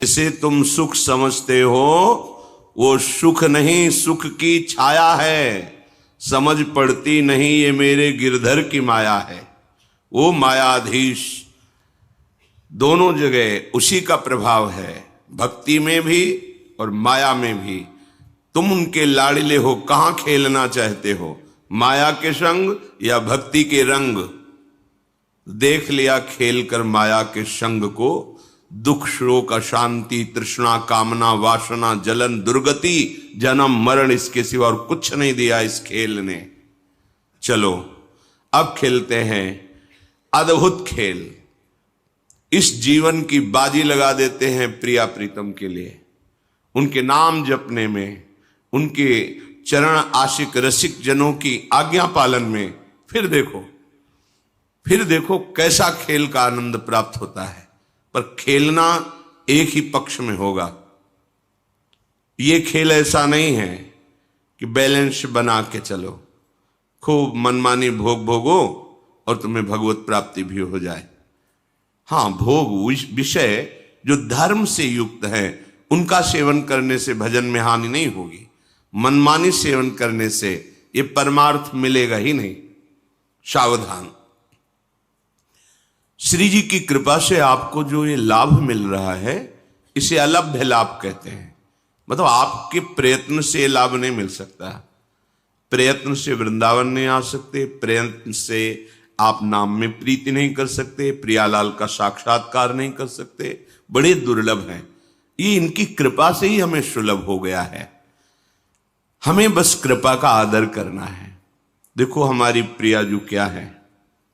जिसे तुम सुख समझते हो वो सुख नहीं, सुख की छाया है। समझ पड़ती नहीं ये मेरे गिरधर की माया है। वो मायाधीश दोनों जगह उसी का प्रभाव है, भक्ति में भी और माया में भी। तुम उनके लाड़िले हो, कहां खेलना चाहते हो, माया के संग या भक्ति के रंग। देख लिया खेल कर माया के संग को, दुख शोक अशांति तृष्णा कामना वासना जलन दुर्गति जन्म मरण, इसके सिवा और कुछ नहीं दिया इस खेल ने। चलो अब खेलते हैं अद्भुत खेल। इस जीवन की बाजी लगा देते हैं प्रिया प्रीतम के लिए, उनके नाम जपने में, उनके चरण आशिक रसिक जनों की आज्ञा पालन में। फिर देखो कैसा खेल का आनंद प्राप्त होता है। पर खेलना एक ही पक्ष में होगा। ये खेल ऐसा नहीं है कि बैलेंस बना के चलो, खूब मनमानी भोग भोगो और तुम्हें भगवत प्राप्ति भी हो जाए। हाँ, भोग विषय जो धर्म से युक्त है उनका सेवन करने से भजन में हानि नहीं होगी। मनमानी सेवन करने से ये परमार्थ मिलेगा ही नहीं। सावधान। श्री जी की कृपा से आपको जो ये लाभ मिल रहा है इसे अलभ्य लाभ कहते हैं। मतलब आपके प्रयत्न से लाभ नहीं मिल सकता। प्रयत्न से वृंदावन नहीं आ सकते, प्रयत्न से आप नाम में प्रीति नहीं कर सकते, प्रियालाल का साक्षात्कार नहीं कर सकते, बड़े दुर्लभ हैं। ये इनकी कृपा से ही हमें सुलभ हो गया है। हमें बस कृपा का आदर करना है। देखो हमारी प्रिया जो क्या है,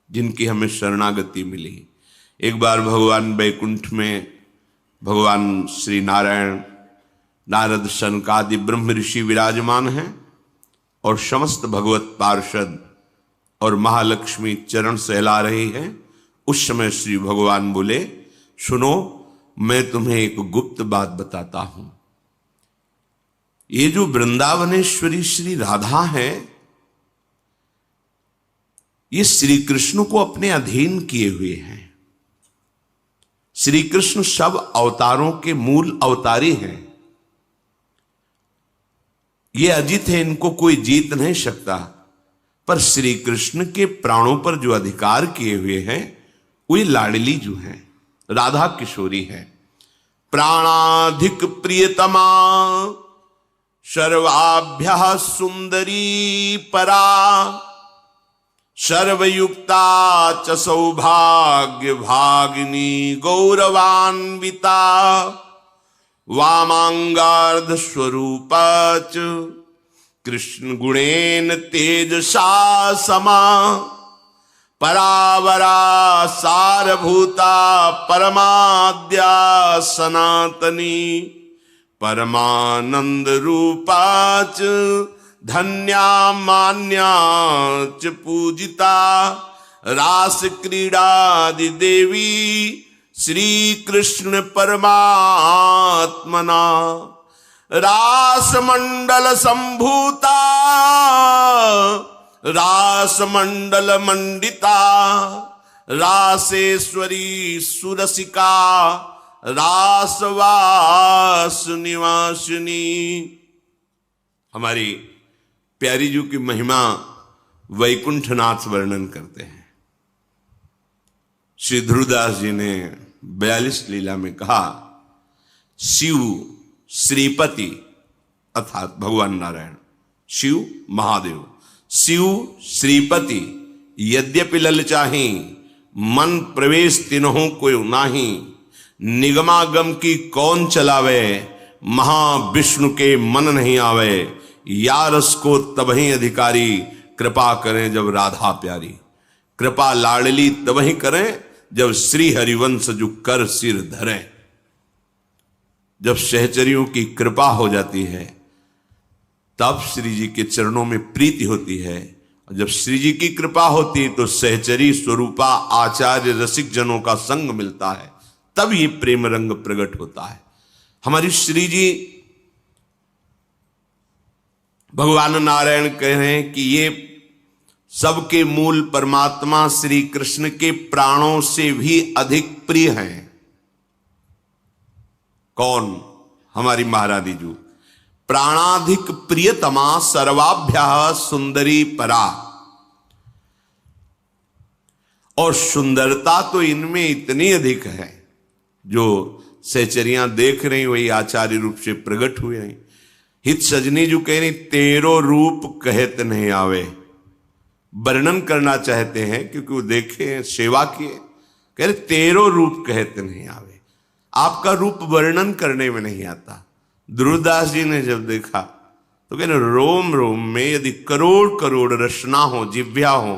जिनकी हमें शरणागति मिली। एक बार भगवान बैकुंठ में भगवान श्री नारायण नारद सनकादि ब्रह्म ऋषि विराजमान हैं और समस्त भगवत पार्षद और महालक्ष्मी चरण सहला रही है। उस समय श्री भगवान बोले, सुनो मैं तुम्हें एक गुप्त बात बताता हूं। ये जो वृंदावनेश्वरी श्री राधा है, ये श्री कृष्ण को अपने अधीन किए हुए हैं। श्री कृष्ण सब अवतारों के मूल अवतारी हैं। ये अजित है, इनको कोई जीत नहीं सकता। पर श्री कृष्ण के प्राणों पर जो अधिकार किए हुए हैं वो लाडली जो हैं, राधा किशोरी है। प्राणाधिक प्रियतमा सर्वाभ्यः सुंदरी परा, सर्वयुक्ता च सौभाग्य भागिनी गौरवान्विता, वामांगार्ध स्वरूपा च कृष्ण गुणेन तेजसा समा, परावरा सारभूता परमाद्या सनातनी, परमानंद रूपा च धन्या मान्या च पूजिता, रास क्रीडादि देवी श्री कृष्ण परमात्मना, रास मंडल संभूता रास मंडल मंडिता, रासेश्वरी सुरसिका रासवास निवासिनी। हमारी प्यारी जी की महिमा वैकुंठनाथ वर्णन करते हैं। श्री ध्रुवदास जी ने 42 लीला में कहा, शिव श्रीपति अर्थात भगवान नारायण, शिव महादेव, शिव श्रीपति यद्यपि ललचाही, मन प्रवेश तिन्हों को नाही, निगमागम की कौन चलावे, महाविष्णु के मन नहीं आवे, यारस को तबही अधिकारी, कृपा करें जब राधा प्यारी। कृपा लाडली तबही करें जब श्री हरिवंश जो कर सिर धरे। जब सहचरियों की कृपा हो जाती है तब श्री जी के चरणों में प्रीति होती है, और जब श्री जी की कृपा होती है तो सहचरी स्वरूपा आचार्य रसिक जनों का संग मिलता है, तब ये प्रेम रंग प्रकट होता है। हमारी श्री जी भगवान नारायण कह रहे हैं कि ये सबके मूल परमात्मा श्री कृष्ण के प्राणों से भी अधिक प्रिय हैं। कौन? हमारी महारानी जी। प्राणाधिक प्रियतमा सर्वाभ्या सुंदरी परा। और सुंदरता तो इनमें इतनी अधिक है, जो सहचरियां देख रही वही आचार्य रूप से प्रकट हुए हैं। हित सजनी जो कह रही, तेरो रूप कहत नहीं आवे। वर्णन करना चाहते हैं क्योंकि वो देखे, सेवा किए, कह रहे तेरो रूप कहत नहीं आवे। आपका रूप वर्णन करने में नहीं आता। ध्रुवदास जी ने जब देखा तो कहने रोम रोम में यदि करोड़ करोड़ रचना हो, जिव्या हो,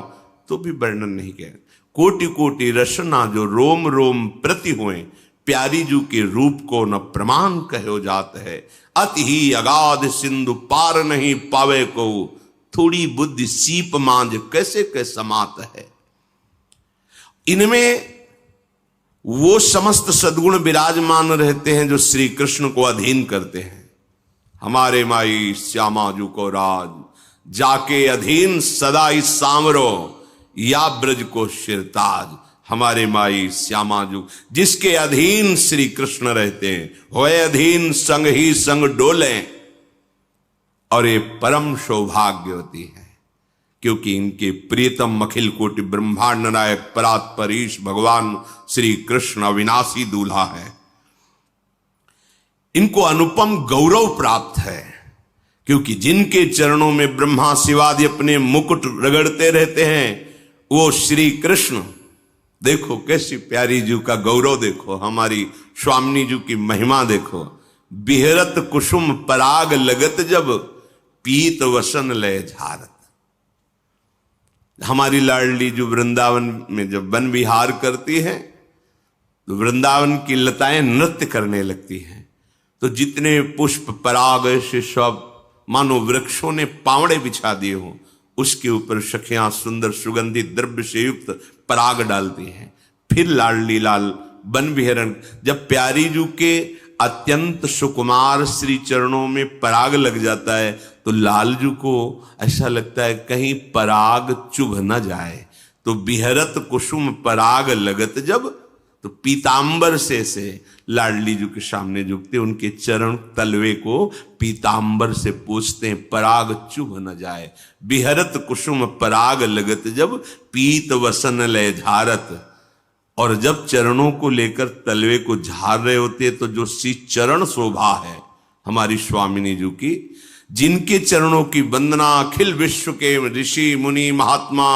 तो भी वर्णन नहीं किया। कोटि कोटि रचना जो रोम रोम प्रति हुए, प्यारी जू के रूप को न प्रमाण कहो जात है। अति ही अगाध सिंधु पार नहीं पावे को, थोड़ी बुद्धि सीप मांझ कैसे के समात है। इनमें वो समस्त सद्गुण विराजमान रहते हैं जो श्री कृष्ण को अधीन करते हैं। हमारे माई श्यामा जू को राज, जाके अधीन सदा इस सांवरो, या ब्रज को शिरताज। हमारे माई श्यामा जू, जिसके अधीन श्री कृष्ण रहते हैं, होए अधीन संग ही संग डोले। और ये परम सौभाग्यवती है, क्योंकि इनके प्रियतम अखिल कोटि ब्रह्मांड नायक परात्पर ईश भगवान श्री कृष्ण अविनाशी दूल्हा है। इनको अनुपम गौरव प्राप्त है, क्योंकि जिनके चरणों में ब्रह्मा शिवादि अपने मुकुट रगड़ते रहते हैं, वो श्री कृष्ण। देखो कैसी प्यारी जी का गौरव, देखो हमारी स्वामिनी जी की महिमा देखो। बिहरत कुसुम पराग लगत जब, पीत वसन लय झारत। हमारी लाडली जो वृंदावन में जब वन विहार करती है, तो वृंदावन की लताएं नृत्य करने लगती हैं। तो जितने पुष्प पराग से सब मानो वृक्षों ने पावड़े बिछा दिए हों, उसके ऊपर सखियां सुंदर सुगंधित द्रव्य से युक्त पराग डालती हैं। फिर लाडली लाल वन विहरण, जब प्यारी जू के अत्यंत सुकुमार श्री चरणों में पराग लग जाता है, तो लालजू को ऐसा लगता है कहीं पराग चुभ न जाए। तो बिहरत कुसुम पराग लगत जब, तो पीतांबर से लाडली जू के सामने झुकते, उनके चरण तलवे को पीतांबर से पूछते हैं, पराग चुभ न जाए। बिहरत कुसुम पराग लगत जब, पीत वसन लय झारत। और जब चरणों को लेकर तलवे को झाड़ रहे होते, तो जो सी चरण शोभा है हमारी स्वामिनी जी की, जिनके चरणों की वंदना अखिल विश्व के ऋषि मुनि महात्मा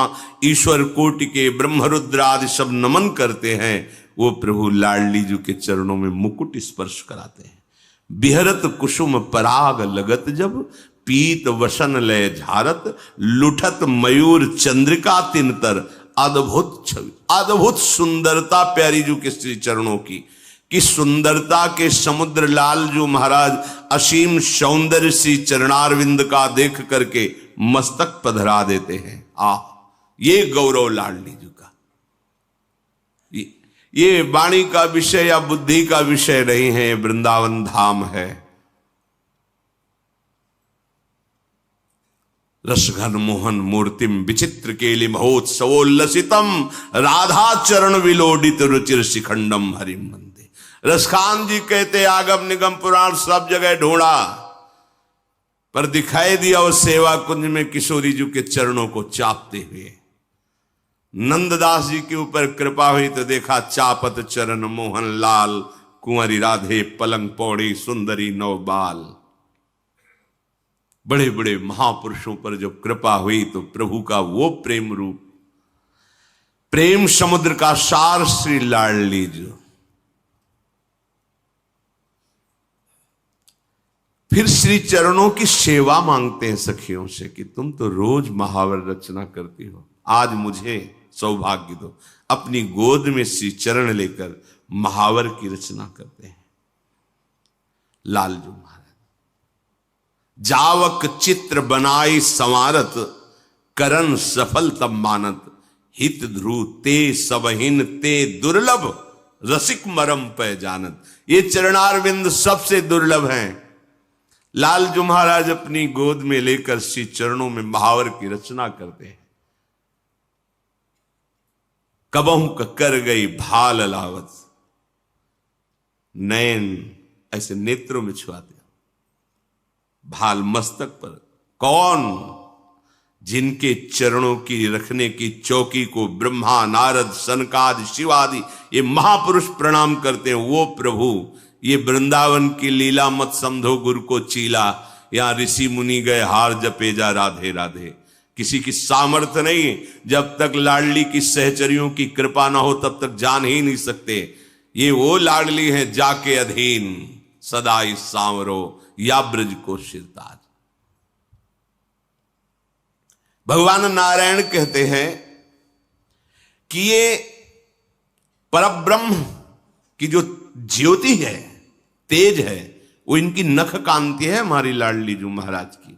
ईश्वर कोटि के ब्रह्मरुद्र आदि सब नमन करते हैं, वो प्रभु लाडली जी के चरणों में मुकुट स्पर्श कराते हैं। बिहरत कुसुम पराग लगत जब, पीत वसन लय झारत। लुठत मयूर चंद्रिका तिनतर, अद्भुत छवि, अद्भुत सुंदरता प्यारी जू के श्री चरणों की। कि सुंदरता के समुद्र लाल जो महाराज असीम सौंदर्य श्री चरणारविंद का देख करके मस्तक पधरा देते हैं। ये गौरव लाडली जी का। ये वाणी का विषय या बुद्धि का विषय नहीं है, वृंदावन धाम है। रसघन मोहन मूर्तिम विचित्र केलि महोत्सवोल्लसितम, राधा चरण विलोडित रुचिर शिखंडम हरिम वंदे। रसखान जी कहते आगम निगम पुराण सब जगह ढूंढा, पर दिखाई दिया उस सेवा कुंज में किशोरी जी के चरणों को चापते हुए। नंददास जी के ऊपर कृपा हुई तो देखा चापत चरण मोहन लाल, कुंवरी राधे पलंग पौड़ी सुंदरी नवबाल। बड़े बड़े महापुरुषों पर जब कृपा हुई तो प्रभु का वो प्रेम रूप, प्रेम समुद्र का सार श्री लाडली जी। फिर श्री चरणों की सेवा मांगते हैं सखियों से कि तुम तो रोज महावर रचना करती हो, आज मुझे सौभाग्य दो। अपनी गोद में श्री चरण लेकर महावर की रचना करते हैं लालजू महाराज। जावक चित्र बनाई संवारत, करन सफल तब मानत। हित ध्रुव ते सबहिन ते दुर्लभ, रसिक मरम पे जानत। ये चरणारविंद सबसे दुर्लभ हैं। लालजू महाराज अपनी गोद में लेकर श्री चरणों में महावर की रचना करते हैं। कबहू कर गई भाल लावत, नयन ऐसे नेत्रों में छुआ दिया, भाल मस्तक पर। कौन? जिनके चरणों की रखने की चौकी को ब्रह्मा, नारद, सनकादि, शिवादि ये महापुरुष प्रणाम करते हैं, वो प्रभु। ये वृंदावन की लीला मत समझो गुरु को चीला, यहां ऋषि मुनि गए हार जपे जा राधे राधे। किसी की सामर्थ्य नहीं, जब तक लाडली की सहचरियों की कृपा ना हो तब तक जान ही नहीं सकते। ये वो लाडली है जाके अधीन सदा इस सांवरो या ब्रज को शिरताज। भगवान नारायण कहते हैं कि ये परब्रह्म की जो ज्योति है, तेज है, वो इनकी नख कांति है हमारी लाडली जू महाराज की।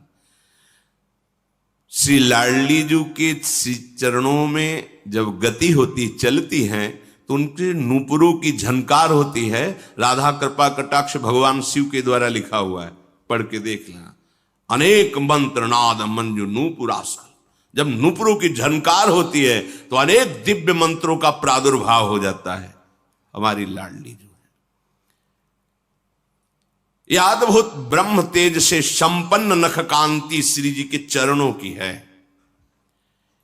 श्री लाडली जू के चरणों में जब गति होती, चलती हैं, तो उनके नूपुरों की झनकार होती है। राधा कृपा कटाक्ष भगवान शिव के द्वारा लिखा हुआ है, पढ़ के देख लेना। अनेक मंत्र नाद मंजु नूपुरासल। जब नूपुरों की झनकार होती है तो अनेक दिव्य मंत्रों का प्रादुर्भाव हो जाता है। हमारी लाडली जो है यह अद्भुत ब्रह्म तेज से संपन्न नख कांति श्री जी के चरणों की है।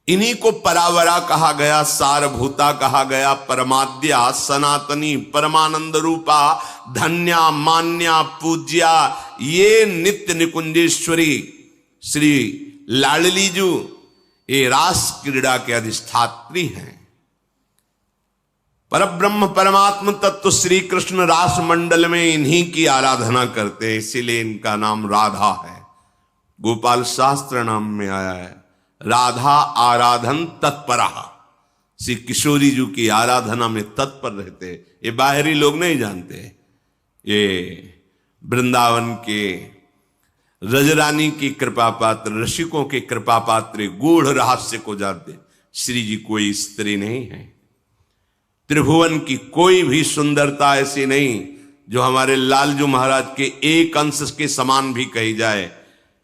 इन्हीं को परावरा कहा गया, सारभूता कहा गया, परमाद्या, सनातनी, परमानंद रूपा, धन्या, मान्या, पूज्या। ये नित्य निकुंजेश्वरी श्री लाडली जू ये रास क्रीड़ा के अधिष्ठात्री हैं। परब्रह्म परमात्म तत्व श्री कृष्ण रास मंडल में इन्हीं की आराधना करते हैं, इसीलिए इनका नाम राधा है। गोपाल शास्त्र नाम में आया है राधा आराधन तत्परा। श्री किशोरी जी की आराधना में तत्पर रहते। ये बाहरी लोग नहीं जानते, ये वृंदावन के रजरानी की कृपा पात्र, ऋषिकों के कृपा पात्र गूढ़ रहस्य को जानते। श्री जी कोई स्त्री नहीं है। त्रिभुवन की कोई भी सुंदरता ऐसी नहीं जो हमारे लालजू महाराज के एक अंश के समान भी कही जाए,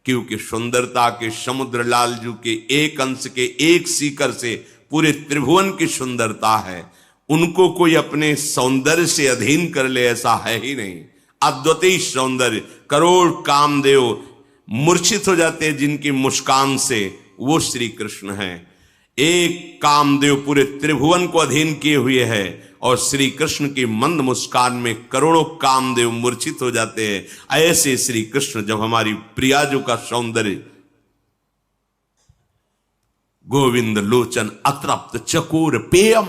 क्योंकि सुंदरता के समुद्र लालजू के एक अंश के एक सीकर से पूरे त्रिभुवन की सुंदरता है। उनको कोई अपने सौंदर्य से अधीन कर ले ऐसा है ही नहीं। अद्वितीय सौंदर्य, करोड़ कामदेव मूर्छित हो जाते हैं जिनकी मुस्कान से, वो श्री कृष्ण है। एक कामदेव पूरे त्रिभुवन को अधीन किए हुए है और श्री कृष्ण की मंद मुस्कान में करोड़ों कामदेव मूर्छित हो जाते हैं। ऐसे श्री कृष्ण जब हमारी प्रियाजू का सौंदर्य, गोविंद लोचन अतृप्त चकोर पेयम,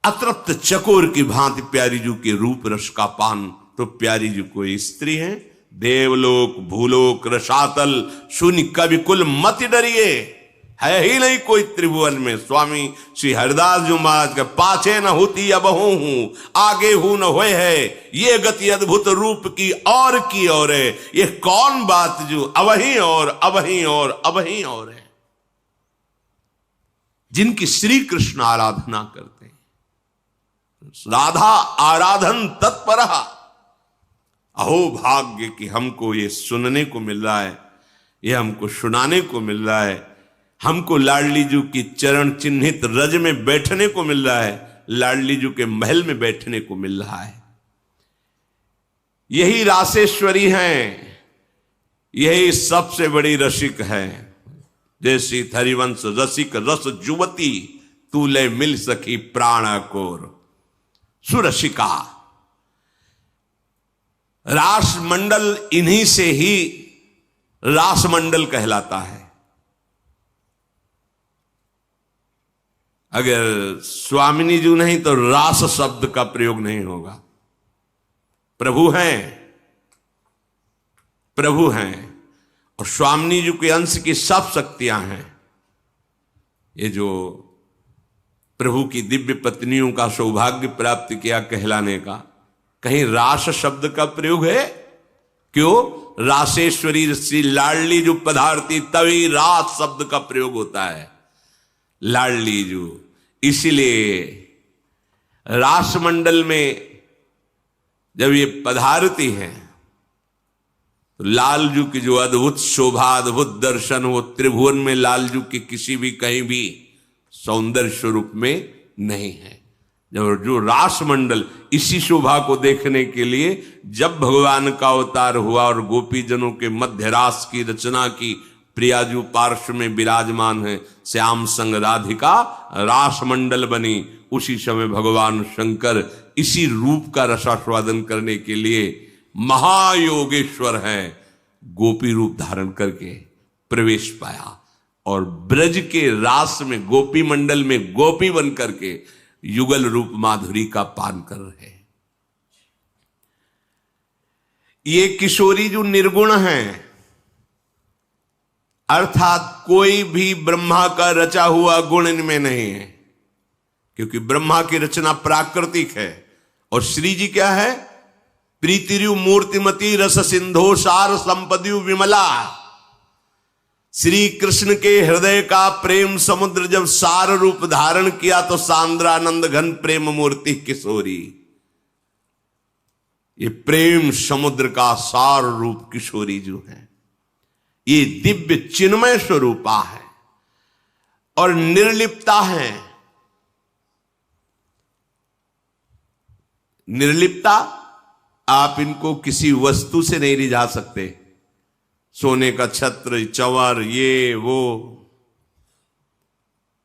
अतृप्त चकोर की भांति प्यारी जू के रूप रस का पान। तो प्यारी जू कोई स्त्री है। देवलोक भूलोक रसातल शून्य कवि कुल मत डरिए, है ही नहीं कोई त्रिभुवन में। स्वामी श्री हरिदास जी महाराज के पाछे न होती अबहू हूं, आगे हूं न होए है, ये गति अद्भुत रूप की और है। ये कौन बात जो अवहीं और अवहीं और अवहीं और है। जिनकी श्री कृष्ण आराधना करते हैं, राधा आराधन तत्परा। अहो भाग्य कि हमको ये सुनने को मिल रहा है, ये हमको सुनाने को मिल रहा है, हमको लाडली जू की चरण चिन्हित रज में बैठने को मिल रहा है, लाडली जू के महल में बैठने को मिल रहा है। यही रासेश्वरी हैं, यही सबसे बड़ी रसिक है। जैसी हरिवंश रसिक रस जुवती, तूले मिल सकी प्राण कोर। सुरसिका रास मंडल इन्हीं से ही रास मंडल कहलाता है। अगर स्वामिनी जी नहीं तो रास शब्द का प्रयोग नहीं होगा। प्रभु हैं, प्रभु हैं और स्वामिनी जी के अंश की सब शक्तियां हैं। ये जो प्रभु की दिव्य पत्नियों का सौभाग्य प्राप्त किया कहलाने का, कहीं रास शब्द का प्रयोग है? क्यों? रासेश्वरी श्री लाडली जो पधारती तभी रास शब्द का प्रयोग होता है। लाडली जो, इसीलिए रास मंडल में जब ये पधारती हैं तो लालजू की जो अद्भुत शोभा, अद्भुत दर्शन, वो त्रिभुवन में लालजू की किसी भी कहीं भी सौंदर्य स्वरूप में नहीं है। जो रास मंडल, इसी शोभा को देखने के लिए जब भगवान का अवतार हुआ और गोपी जनों के मध्य रास की रचना की, प्रियाजू पार्श्व में विराजमान है, श्याम संग राधिका रास मंडल बनी, उसी समय भगवान शंकर इसी रूप का रसास्वादन करने के लिए महायोगेश्वर है, गोपी रूप धारण करके प्रवेश पाया और ब्रज के रास में गोपी मंडल में गोपी बन करके युगल रूप माधुरी का पान कर रहे हैं। ये किशोरी जो निर्गुण हैं, अर्थात कोई भी ब्रह्मा का रचा हुआ गुण इनमें नहीं है, क्योंकि ब्रह्मा की रचना प्राकृतिक है और श्री जी क्या है? प्रीतिरु मूर्तिमती रस सिंधो सार संपदियु विमला। श्री कृष्ण के हृदय का प्रेम समुद्र जब सार रूप धारण किया तो सांद्रानंद घन प्रेम मूर्ति किशोरी। ये प्रेम समुद्र का सार रूप किशोरी जो है, ये दिव्य चिन्मय स्वरूपा है और निर्लिप्ता है। निर्लिप्ता, आप इनको किसी वस्तु से नहीं रिझा सकते, सोने का छत्र, चंवर, ये वो,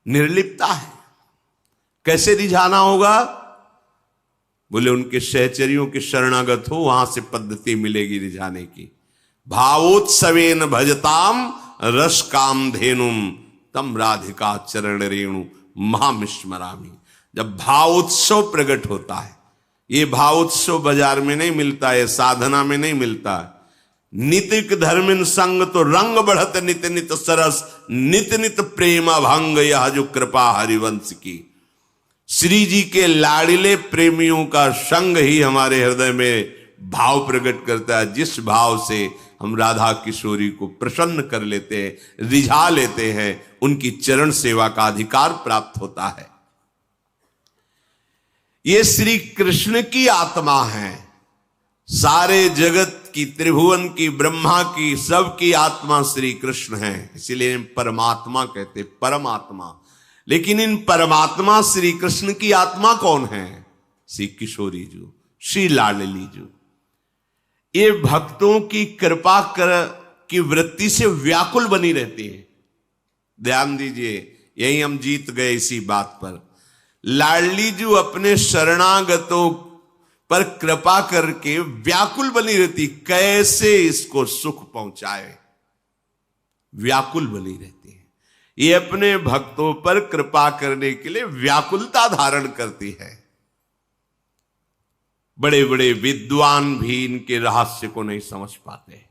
निर्लिप्ता है। कैसे रिझाना होगा? बोले उनके सहचरियों के शरणागत हो, वहां से पद्धति मिलेगी रिझाने की। भावोत्सवेन भजताम रस काम धेनुम तम राधिका चरण रेणु महामिस्मरामी। जब भावोत्सव प्रकट होता है, ये भावोत्सव बाजार में नहीं मिलता है, साधना में नहीं मिलता है। नितिक धर्मिन संग तो रंग बढ़त नित नित सरस, नित नित प्रेम भंग यह जो कृपा हरिवंश की। श्री जी के लाड़िले प्रेमियों का संग ही हमारे हृदय में भाव प्रकट करता है, जिस भाव से हम राधा किशोरी को प्रसन्न कर लेते हैं, रिझा लेते हैं, उनकी चरण सेवा का अधिकार प्राप्त होता है। ये श्री कृष्ण की आत्मा है, सारे जगत की, त्रिभुवन की, ब्रह्मा की, सबकी आत्मा श्री कृष्ण है, इसीलिए परमात्मा कहते, परमात्मा। लेकिन इन परमात्मा श्री कृष्ण की आत्मा कौन है? श्री किशोरी जो, श्री लाडली जो। ये भक्तों की कृपा की वृत्ति से व्याकुल बनी रहती है। ध्यान दीजिए, यही हम जीत गए इसी बात पर। लाडली जो अपने शरणागतों पर कृपा करके व्याकुल बनी रहती, कैसे इसको सुख पहुंचाए, व्याकुल बनी रहती है। ये अपने भक्तों पर कृपा करने के लिए व्याकुलता धारण करती है। बड़े बड़े विद्वान भी इनके रहस्य को नहीं समझ पाते।